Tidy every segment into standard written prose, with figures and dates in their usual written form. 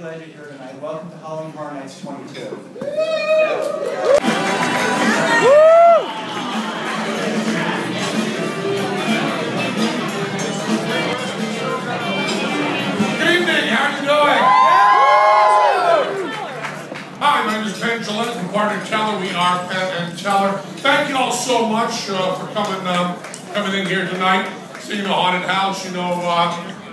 glad you're here tonight. Welcome to Halloween Horror Nights 22. Good evening, how you doing? Hi, my name is Penn Gillette from Partner Teller. We are Penn and Teller. Thank you all so much for coming in here tonight, seeing the haunted house. You know,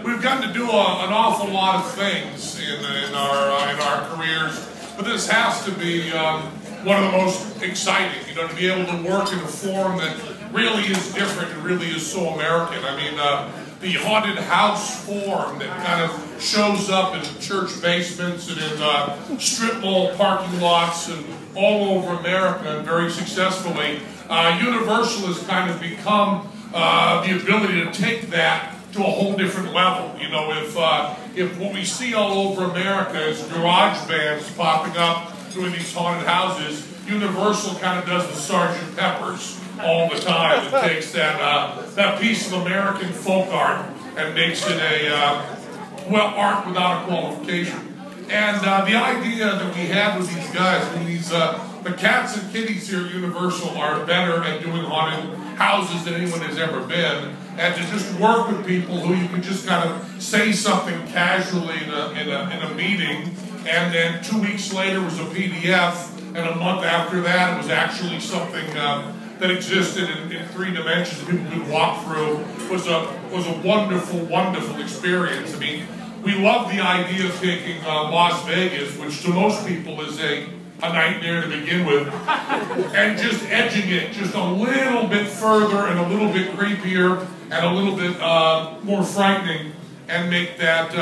we've gotten to do an awful lot of things in our careers, but this has to be one of the most exciting. You know, to be able to work in a form that really is different and really is so American. I mean, the haunted house form that kind of shows up in church basements and in strip mall parking lots and all over America, and very successfully. Universal has kind of become the ability to take that to a whole different level. You know, if what we see all over America is garage bands popping up doing these haunted houses, Universal kind of does the Sgt. Pepper's all the time. It takes that piece of American folk art and makes it a art without a qualification. And the idea that we had with these guys, I mean, the cats and kitties here at Universal are better at doing haunted houses than anyone has ever been, and to just work with people who you can just kind of say something casually in a meeting, and then 2 weeks later was a PDF, and a month after that it was actually something that existed in 3 dimensions that people could walk through, was a wonderful, wonderful experience. I mean, we love the idea of taking Las Vegas, which to most people is a nightmare to begin with, and just edging it just a little bit further and a little bit creepier and a little bit more frightening, and make that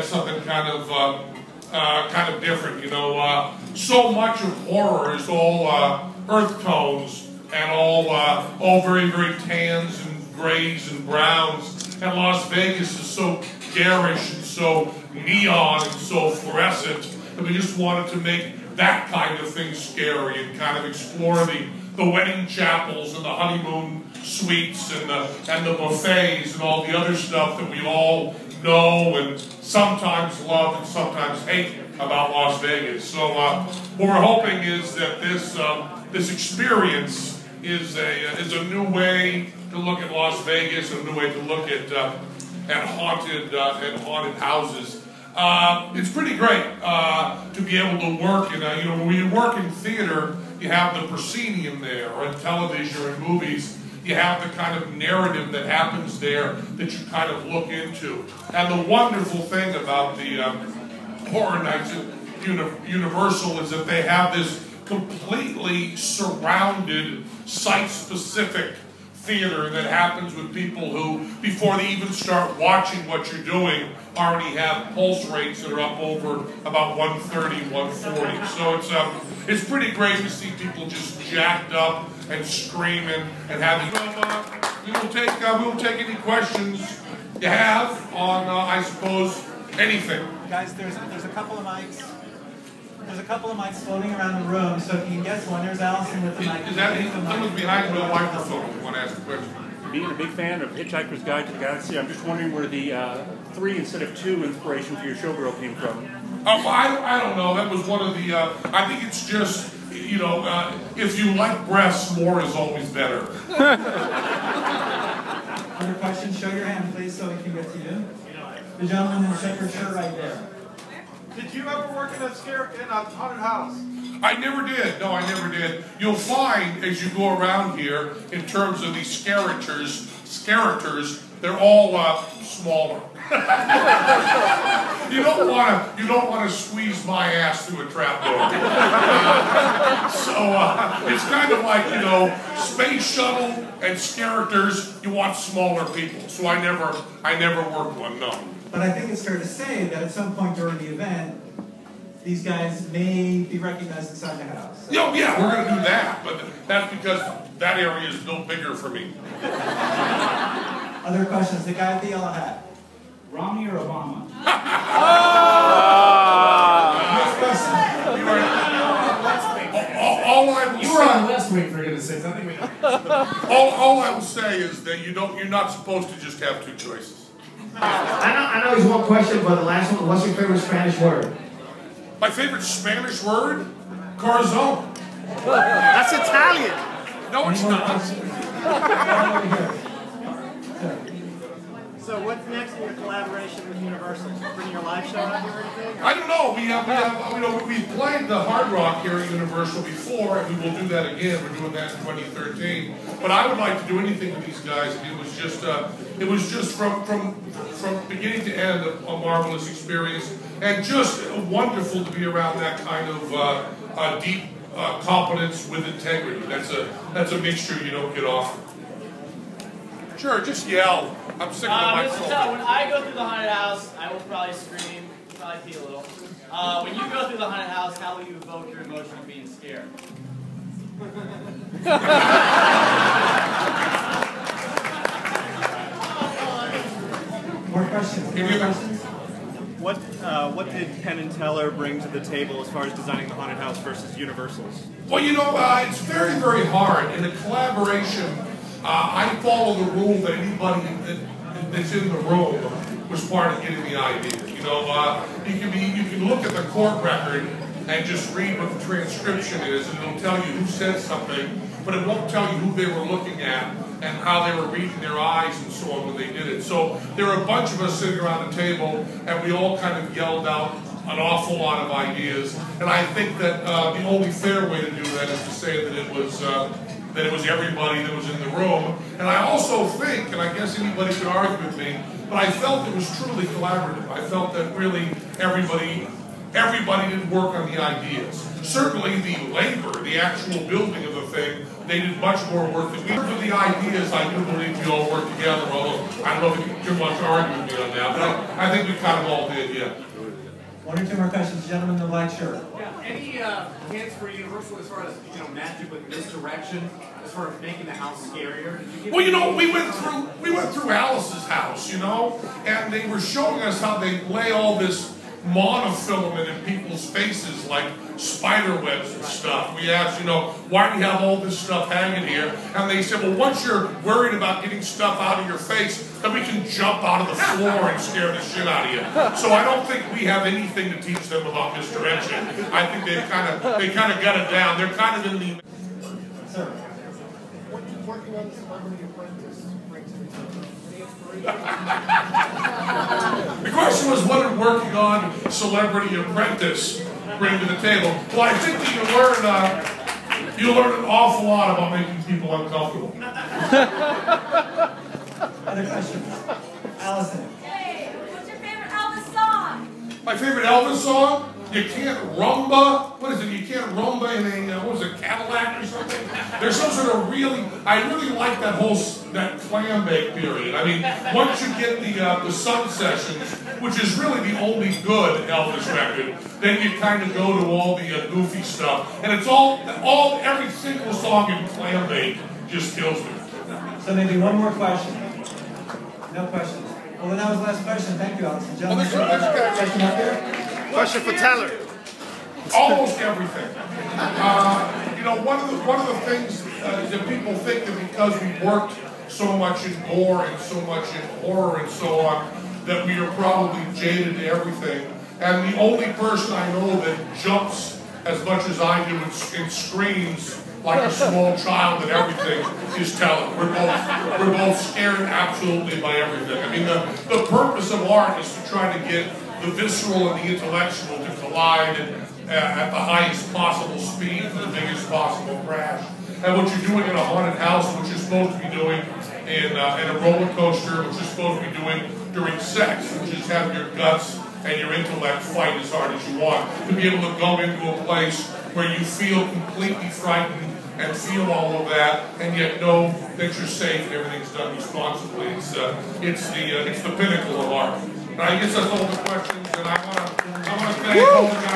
something kind of different. You know, so much of horror is all earth tones and all very, very tans and grays and browns, and Las Vegas is so garish and so neon and so fluorescent that we just wanted to make that kind of thing scary and kind of explore the wedding chapels and the honeymoon suites and the buffets and all the other stuff that we all know and sometimes love and sometimes hate about Las Vegas. So what we're hoping is that this experience is a new way to look at Las Vegas, a new way to look at haunted houses. It's pretty great to be able to work in you know, when you work in theater, you have the proscenium there, or in television or in movies, you have the kind of narrative that happens there that you kind of look into. And the wonderful thing about the Horror Nights at Universal is that they have this completely surrounded, site-specific theater that happens with people who, before they even start watching what you're doing, already have pulse rates that are up over about 130, 140. So it's pretty great to see people just jacked up and screaming and having. We will take any questions you have on, I suppose, anything. Guys, there's a couple of mics. There's a couple of mics floating around the room, so if you can guess one, there's Allison with the mic. Is that someone's behind the microphone? You want to ask a question? Being a big fan of Hitchhiker's Guide to the Galaxy, I'm just wondering where the 3 instead of 2 inspiration for your showgirl came from. Well, I don't know. That was one of the. I think it's just, you know, if you like breasts, more is always better. Other questions? Show your hand, please, so we can get to you. The gentleman in the checkered shirt right there. Did you ever work in a haunted house? I never did. No, I never did. You'll find as you go around here, in terms of these characters, they're all smaller. You don't want to squeeze my ass through a trapdoor. It's kind of like, you know, space shuttle and characters. You want smaller people. So I never worked one. No. But I think it's fair to say that at some point during the event, these guys may be recognized inside the house. Oh, yeah, we're going to do that, but that's because that area is no bigger for me. Other questions? The guy with the yellow hat. Romney or Obama? Next question. You were on West Wing, for goodness sakes. I think we all I will say is that you're not supposed to just have 2 choices. I know he's one question, but the last one, what's your favorite Spanish word? My favorite Spanish word? Corazon. That's Italian. No, it's not. So what's next in your collaboration with Universal? Bring your live show out here or anything? I don't know. We played the Hard Rock here at Universal before, and we will do that again. We're doing that in 2013. But I would like to do anything with these guys. And it was just from beginning to end a marvelous experience, and just wonderful to be around that kind of deep competence with integrity. That's a mixture you don't get often. Sure, just yell. I'm sick of the microphone. Mr. When I go through the haunted house, I will probably scream, probably pee a little. When you go through the haunted house, how will you evoke your emotion of being scared? More questions? More questions? What did Penn and Teller bring to the table as far as designing the haunted house versus Universal's? Well, it's very, very hard. In a collaboration, I follow the rule that anybody that's in the room was part of getting the idea. You can look at the court record and just read what the transcription is, and it'll tell you who said something, but it won't tell you who they were looking at and how they were reading their eyes and so on when they did it. So there were a bunch of us sitting around the table, and we all kind of yelled out an awful lot of ideas. And I think that the only fair way to do that is to say that it was everybody that was in the room. And I also think, and I guess anybody could argue with me, but I felt it was truly collaborative. I felt that really everybody did work on the ideas. Certainly the labor, the actual building of the thing, they did much more work than we did. For the ideas, I do believe we all worked together, although I don't know if you can too much argue with me on that, but I think we kind of all did, yeah. One or two more questions, gentlemen in the black shirt. Yeah, any hints for Universal as far as magic with misdirection, as far as making the house scarier? Well, we went through Alice's house, and they were showing us how they lay all this monofilament in people's faces like spider webs and stuff. We asked, why do you have all this stuff hanging here? And they said, well, once you're worried about getting stuff out of your face, then we can jump out of the floor and scare the shit out of you. So I don't think we have anything to teach them about misdirection. I think they kind of got it down. They're kind of in the... Sir. Working on the Celebrity Apprentice brings to the table. Any inspiration? The question was, what did working on Celebrity Apprentice bring to the table? Well, I think that you learn an awful lot about making people uncomfortable. Other questions? Allison. Hey, what's your favorite Elvis song? My favorite Elvis song? You can't rumba. What is it? You can't rumba in a Cadillac or something? There's some sort of I really like that clam bake period. I mean, once you get the Sun Sessions, which is really the only good Elvis record, then you kind of go to all the goofy stuff, and it's every single song in clam bake just kills me. So maybe one more question. No questions. Well, then that was the last question. Thank you, Allison. Gentlemen, question up there? Question for Teller. Almost everything. One of the things that people think that because we worked so much in gore and so much in horror and so on, that we are probably jaded to everything. And the only person I know that jumps as much as I do and screams like a small child at everything is Teller. We're both scared absolutely by everything. I mean, the purpose of art is to try to get the visceral and the intellectual to collide at the highest possible speed for the biggest possible crash. And what you're doing in a haunted house, what you're supposed to be doing in a roller coaster, what you're supposed to be doing during sex, which is have your guts and your intellect fight as hard as you want. To be able to go into a place where you feel completely frightened and feel all of that, and yet know that you're safe and everything's done responsibly. It's the pinnacle of art. And I guess that's all the questions, and I want to thank all of you.